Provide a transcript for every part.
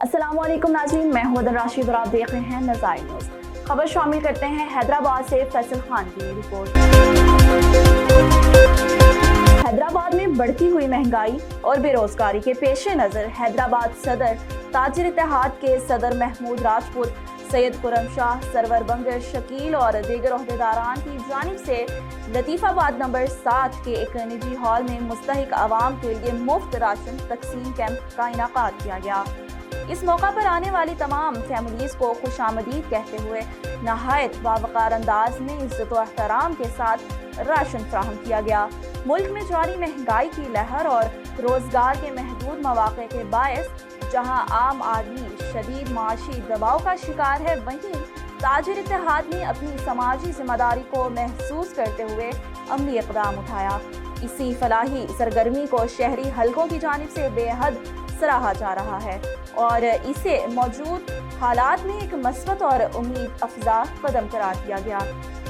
अस्सलाम वालेकुम नाज़रीन, मैं हूं अदन राशिद और आप देख रहे हैं नज़ाइर न्यूज़। खबर शामिल करते हैं हैदराबाद से फैसल खान की रिपोर्ट। हैदराबाद में बढ़ती हुई महंगाई और बेरोजगारी के पेश नज़र हैदराबाद सदर ताजिर इत्तेहाद के सदर महमूद राजपूत, सैयद खुर्रम शाह, सरवर बंगर शकील और दीगर ओहदेदारान की जानिब से लतीफ़ाबाद नंबर 7 के एक निजी हॉल में मुस्तहिक आवाम के लिए मुफ्त राशन तकसीम कैंप का इनाकाद किया गया। इस मौका पर आने वाली तमाम फैमिलीज को खुशामदीद कहते हुए नहायत बावकार अंदाज में इज्जत व एहतराम के साथ राशन फराहम किया गया। मुल्क में जारी महंगाई की लहर और रोजगार के महदूद मौक़े के बायस जहां आम आदमी शदीद माशी दबाव का शिकार है, वहीं ताजिर इत्तेहाद ने अपनी समाजी जिम्मेदारी को महसूस करते हुए अमली इक़दाम उठाया। इसी फलाही सरगर्मी को शहरी हलकों की जानिब से बेहद सराहा जा रहा है और इसे मौजूद हालात में एक मस्बत और उम्मीद अफजा कदम करार दिया गया।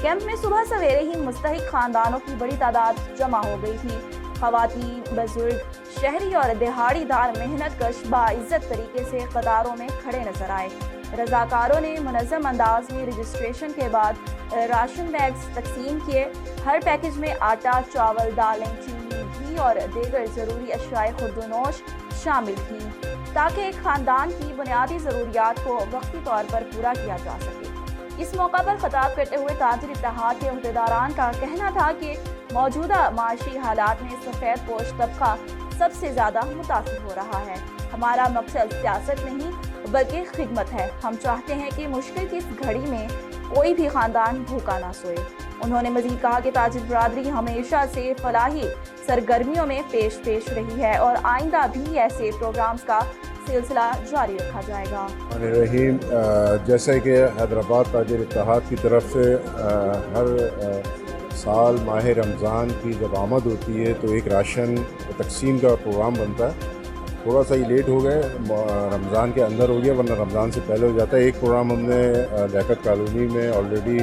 कैंप में सुबह सवेरे ही मुस्तहिक खानदानों की बड़ी तादाद जमा हो गई थी। खवातीन, बुजुर्ग, शहरी और दिहाड़ीदार मेहनत कश बाइज्जत तरीके से कतारों में खड़े नजर आए। रजाकारों ने मुनज़्ज़म अंदाज में रजिस्ट्रेशन के बाद राशन बैग्स तकसीम किए। हर पैकेज में आटा, चावल, दालें, चीनी, घी और दीगर ज़रूरी अशियाए खुर्दनोश शामिल थी ताकि एक ख़ानदान की बुनियादी ज़रूरियात को वक्ती तौर पर पूरा किया जा सके। इस मौका पर खिताब करते हुए ताजिर इत्तेहाद के ओहदेदारान का कहना था कि मौजूदा माशी हालात में सफ़ेद पोश तबका सबसे ज़्यादा मुतासिर हो रहा है। हमारा मकसद सियासत नहीं बल्कि खिदमत है। हम चाहते हैं कि मुश्किल की इस घड़ी में कोई भी ख़ानदान भूखा ना सोए। उन्होंने मज़ीद कहा कि ताजिर बरादरी हमेशा से फलाही सरगर्मियों में पेश रही है और आइंदा भी ऐसे प्रोग्राम्स का सिलसिला जारी रखा जाएगा। रहीम, जैसे कि हैदराबाद ताजिर इत्तेहाद की तरफ से हर साल माह रमज़ान की जब आमद होती है तो एक राशन तकसीम का प्रोग्राम बनता है। थोड़ा सा ही लेट हो गए, रमज़ान के अंदर हो गया, वरना रमज़ान से पहले हो जाता है। एक प्रोग्राम हमने लियाकत कॉलोनी में ऑलरेडी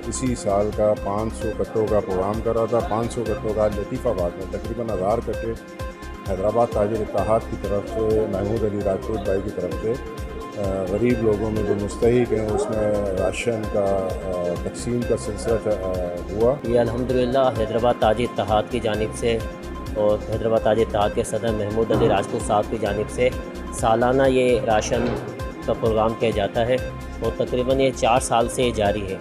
इसी साल का 500 कट्टों का प्रोग्राम करा था। 500 कट्टों का लतीफ़ाबाद में तकरीबन 1000 कट्टे हैदराबाद ताजिर इत्तेहाद की तरफ से, महमूद अली राजपूत भाई की तरफ से गरीब लोगों में जो मुस्तहिक हैं उसमें राशन का तकसीम का सिलसिला हुआ। ये अल्हम्दुलिल्लाह हैदराबाद ताजिर इत्तेहाद की जानिब से और हैदराबाद ताजिर इत्तेहाद के सदर महमूद अली राजपूत साहब की जानिब से सालाना ये राशन का प्रोग्राम किया जाता है और तकरीबन ये 4 साल से जारी है।